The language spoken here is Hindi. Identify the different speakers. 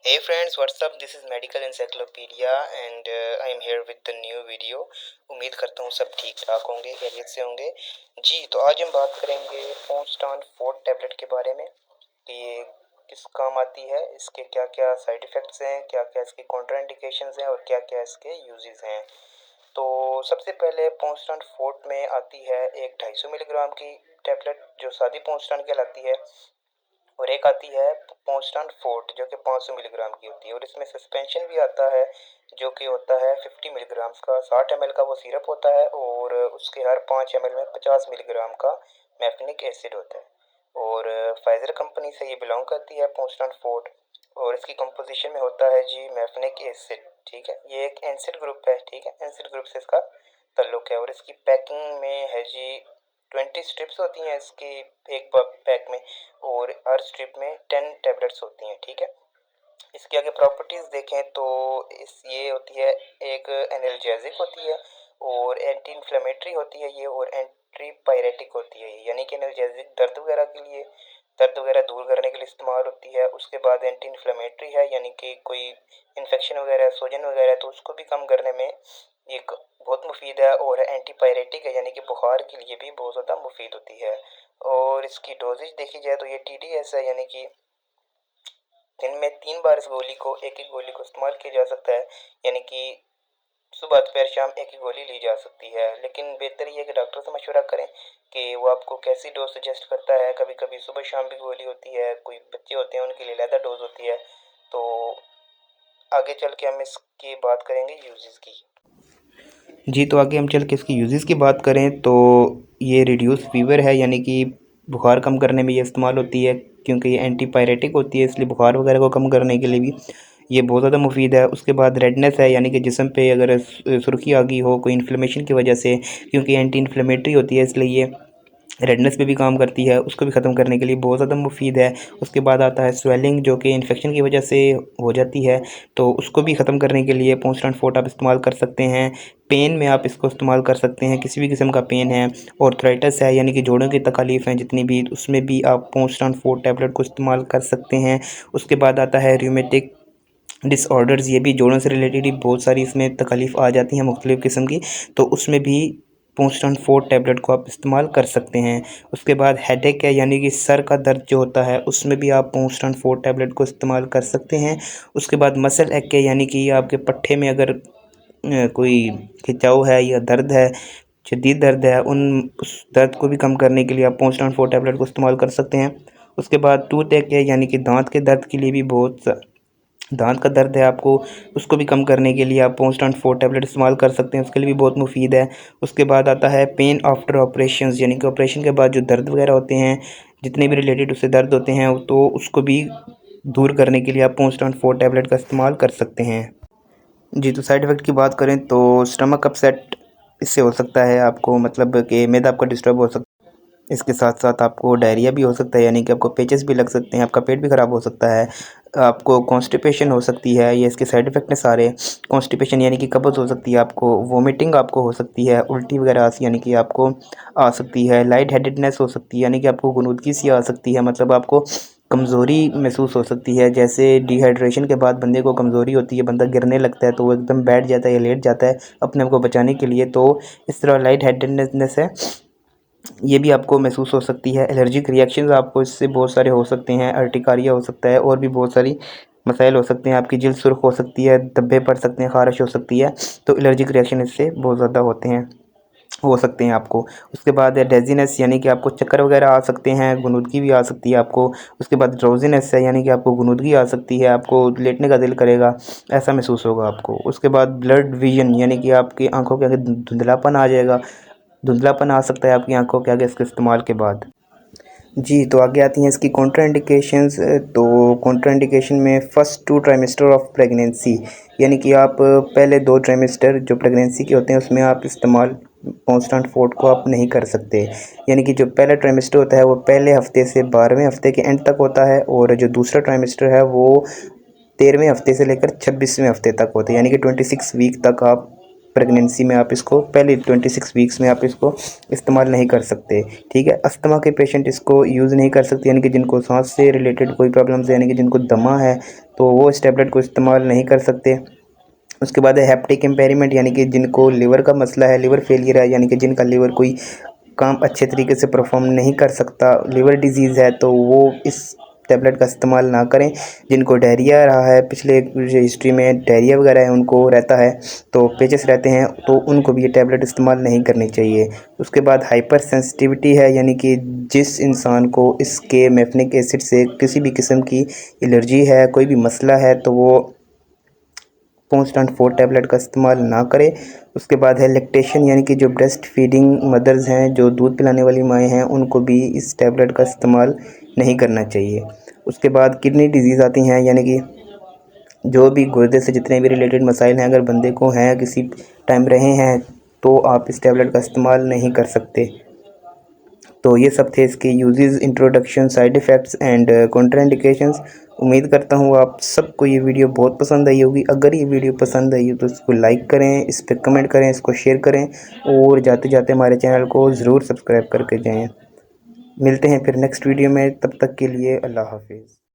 Speaker 1: Hey friends, what's up? This is Medical Encyclopedia and I am here with the new video. उम्मीद करता हूँ सब ठीक ठाक होंगे, खैरियत से होंगे। जी, तो आज हम बात करेंगे पोस्टान फोर्ट टैबलेट के बारे में कि ये किस काम आती है, इसके क्या क्या साइड इफ़ेक्ट्स हैं, क्या क्या इसके कॉन्ट्राइंडिकेशंस हैं और क्या क्या इसके यूजेस हैं। तो सबसे पहले पोस्टान फोर्ट में आती है एक 250 मिलीग्राम की टैबलेट जो सादी पोस्टान कहलाती है, और एक आती है पोस्टान फोर्ट जो कि 500 मिलीग्राम की होती है, और इसमें सस्पेंशन भी आता है जो कि होता है 50 मिलीग्राम का। 60 ml का वो सिरप होता है और उसके हर 5 ml में 50 मिलीग्राम का मैफनिक एसिड होता है। और फाइजर कंपनी से ये बिलोंग करती है पोस्टान फोर्ट, और इसकी कंपोजिशन में होता है जी मैफनिक एसिड। ठीक है, ये एक एंसिड ग्रुप है। ठीक है, एंसिड ग्रुप से इसका ताल्लुक है, और इसकी पैकिंग में है जी 20 स्ट्रिप्स होती हैं इसकी एक पैक में, और हर स्ट्रिप में 10 टैबलेट्स होती हैं। ठीक है, इसकी आगे प्रॉपर्टीज़ देखें तो इस ये होती है एक एनाल्जेसिक होती है और एंटी इन्फ्लेमेटरी होती है ये, और एंटी पायरेटिक होती है ये। यानी कि एनाल्जेसिक दर्द वगैरह के लिए, दर्द वगैरह दूर करने के लिए इस्तेमाल होती है। उसके बाद एंटी इन्फ्लेमेटरी है, यानी कि कोई इन्फेक्शन वगैरह सूजन वगैरह है तो उसको भी कम करने में एक बहुत मुफीद है। और एंटी पायरेटिक है, यानी कि बुखार के लिए भी बहुत ज़्यादा मुफीद होती है। और इसकी डोजेज देखी जाए तो ये TDS है, यानी कि दिन में 3 बार इस गोली को एक एक गोली को इस्तेमाल किया जा सकता है। यानी कि सुबह दोपहर शाम एक ही गोली ली जा सकती है, लेकिन बेहतर ये है कि डॉक्टर से मशवरा करें कि वो आपको कैसी डोज सजेस्ट करता है। कभी कभी सुबह शाम भी गोली होती है, कोई बच्चे होते हैं उनके लिए ज़्यादा डोज होती है। तो आगे चल के हम इसकी बात करेंगे यूजेस की। जी, तो आगे हम चल के इसकी यूजेस की बात करें तो ये रिड्यूस फीवर है, यानी कि बुखार कम करने में ये इस्तेमाल होती है, क्योंकि ये एंटी पायरेटिक होती है, इसलिए बुखार वगैरह को कम करने के लिए भी ये बहुत ज़्यादा मुफीद है। उसके बाद रेडनेस है, यानी कि जिस्म पे अगर सुर्खी आ गई हो कोई इन्फ्लेमेशन की वजह से, क्योंकि एंटी इन्फ्लेमेटरी होती है इसलिए ये रेडनेस पे भी काम करती है, उसको भी ख़त्म करने के लिए बहुत ज़्यादा मुफीद है। उसके बाद आता है स्वेलिंग, जो कि इन्फेक्शन की वजह से हो जाती है, तो उसको भी ख़त्म करने के लिए पोस्टान फोर्ट आप इस्तेमाल कर सकते हैं। पेन में आप इसको इस्तेमाल कर सकते हैं, किसी भी किस्म का पेन है। ऑर्थराइटिस है, यानी कि जोड़ों की तकलीफ़ हैं जितनी भी, उसमें भी आप पोस्टान फोर्ट टैबलेट को इस्तेमाल कर सकते हैं। उसके बाद आता है रूमेटिक डिसऑर्डर्स, ये भी जोड़ों से रिलेटेड ही बहुत सारी इसमें तकलीफ़ आ जाती हैं मुख्तलिफ़ किस्म की, तो उसमें भी पोस्टान फोर्ट टैबलेट को आप इस्तेमाल कर सकते हैं। उसके बाद हेडेक है, यानी कि सर का दर्द जो होता है उसमें भी आप पोस्टान फोर्ट टैबलेट को इस्तेमाल कर सकते हैं। उसके बाद मसल एक है, यानी कि आपके पट्टे में अगर कोई खिंचाव है या दर्द है, शदीद दर्द है, उस दर्द को भी कम करने के लिए आप पोस्टान फोर्ट टैबलेट को इस्तेमाल कर सकते हैं। उसके बाद टूथ एक है, यानी कि दांत के दर्द के लिए भी दांत का दर्द है आपको, उसको भी कम करने के लिए आप पोस्टान फोर्ट टैबलेट इस्तेमाल कर सकते हैं, उसके लिए भी बहुत मुफीद है। उसके बाद आता है पेन आफ्टर ऑपरेशंस, यानी कि ऑपरेशन के बाद जो दर्द वगैरह होते हैं, जितने भी रिलेटेड उससे दर्द होते हैं, तो उसको भी दूर करने के लिए आप पोस्टान फोर्ट टैबलेट का इस्तेमाल कर सकते हैं। जी, तो साइड इफ़ेक्ट की बात करें तो स्टमक अपसेट इससे हो सकता है आपको, मतलब कि मैदा आपका डिस्टर्ब हो सकता है। इसके साथ साथ आपको डायरिया भी हो सकता है, यानी कि आपको पेचेस भी लग सकते हैं, आपका पेट भी ख़राब हो सकता है, आपको कॉन्स्टिपेशन हो सकती है। ये इसके साइड इफ़ेक्ट हैं सारे। कॉन्स्टिपेशन यानी कि कब्ज़ हो सकती है आपको, वोमिटिंग आपको हो सकती है, उल्टी वगैरह यानी कि आपको आ सकती है, लाइट हेडेडनेस हो सकती है, यानी कि आपको गुनूदगी सी आ सकती है, मतलब आपको कमज़ोरी महसूस हो सकती है। जैसे डिहाइड्रेशन के बाद बंदे को कमज़ोरी होती है, बंदा गिरने लगता है तो वो एकदम बैठ जाता है या लेट जाता है अपने आप को बचाने के लिए, तो इस तरह लाइट हेडेडनेस है, ये भी आपको महसूस हो सकती है। एलर्जिक रिएक्शंस आपको इससे बहुत सारे हो सकते हैं, अर्टिकारिया हो सकता है, और भी बहुत सारी मसाइल हो सकते हैं। आपकी जिल्द सुर्ख हो सकती है, धब्बे पड़ सकते हैं, ख़ारिश हो सकती है, तो एलर्जिक रिएक्शन इससे बहुत ज़्यादा हो सकते हैं आपको। उसके बाद है डेजीनेस, यानी कि आपको चक्कर वगैरह आ सकते हैं, गुनूदगी भी आ सकती है आपको। उसके बाद ड्राउजीनेस है, यानी कि आपको गुनूदगी आ सकती है, आपको लेटने का दिल करेगा, ऐसा महसूस होगा आपको। उसके बाद ब्लड विजन, यानी कि आपकी आंखों के आगे धुंधलापन आ जाएगा, धुंधलापन आ सकता है आपकी आंखों के आगे इसके इस्तेमाल के बाद। जी, तो आगे आती हैं इसकी कॉन्ट्राइंडिकेशंस। तो कॉन्ट्राइंडिकेशन में फ़र्स्ट 2 ट्राइमेस्टर ऑफ प्रेगनेंसी, यानी कि आप पहले 2 ट्राइमेस्टर जो प्रेगनेंसी के होते हैं उसमें आप इस्तेमाल पोस्टान फोर्ट को आप नहीं कर सकते। यानी कि जो पहला ट्राइमेस्टर होता है वो पहले हफ्ते से 12वें हफ्ते के एंड तक होता है, और जो दूसरा ट्राइमेस्टर है वो 13वें हफ्ते से लेकर 26वें हफ्ते तक होते हैं, यानी कि 26 वीक तक आप प्रेगनेंसी में आप इसको, पहले 26 वीक्स में आप इसको इस्तेमाल नहीं कर सकते, ठीक है। अस्थमा के पेशेंट इसको यूज़ नहीं कर सकते, यानी कि जिनको सांस से रिलेटेड कोई प्रॉब्लम्स है, यानी कि जिनको दमा है, तो वो इस टैबलेट को इस्तेमाल नहीं कर सकते। उसके बाद है हेप्टिक इम्पेयरमेंट, यानी कि जिनको लीवर का मसला है, लीवर फेलियर है, यानी कि जिनका लीवर कोई काम अच्छे तरीके से परफॉर्म नहीं कर सकता, लीवर डिजीज़ है, तो वो इस टैबलेट का इस्तेमाल ना करें। जिनको डायरिया रहा है, पिछले हिस्ट्री में डायरिया वगैरह है उनको रहता है, तो पेचेस रहते हैं, तो उनको भी ये टैबलेट इस्तेमाल नहीं करनी चाहिए। उसके बाद हाइपर सेंसिटिविटी है, यानी कि जिस इंसान को इसके मेफनिक एसिड से किसी भी किस्म की एलर्जी है, कोई भी मसला है, तो वो कॉन्स्टेंट 4 टैबलेट का इस्तेमाल ना करें। उसके बाद है लैक्टेशन, यानी कि जो ब्रेस्ट फीडिंग मदर्स हैं, जो दूध पिलाने वाली माएँ हैं, उनको भी इस टैबलेट का इस्तेमाल नहीं करना चाहिए। उसके बाद किडनी डिजीज़ आती हैं, यानी कि जो भी गुर्दे से जितने भी रिलेटेड मसाइल हैं, अगर बंदे को हैं, किसी टाइम रहे हैं, तो आप इस टैबलेट का इस्तेमाल नहीं कर सकते। तो ये सब थे इसके uses, introduction, side effects and contraindications. उम्मीद करता हूँ आप सबको ये वीडियो बहुत पसंद आई होगी। अगर ये वीडियो पसंद आई हो तो इसको लाइक करें, इस पर कमेंट करें, इसको शेयर करें और जाते जाते हमारे चैनल को ज़रूर सब्सक्राइब करके जाएँ। मिलते हैं फिर नेक्स्ट वीडियो में, तब तक के लिए अल्लाह हाफिज़।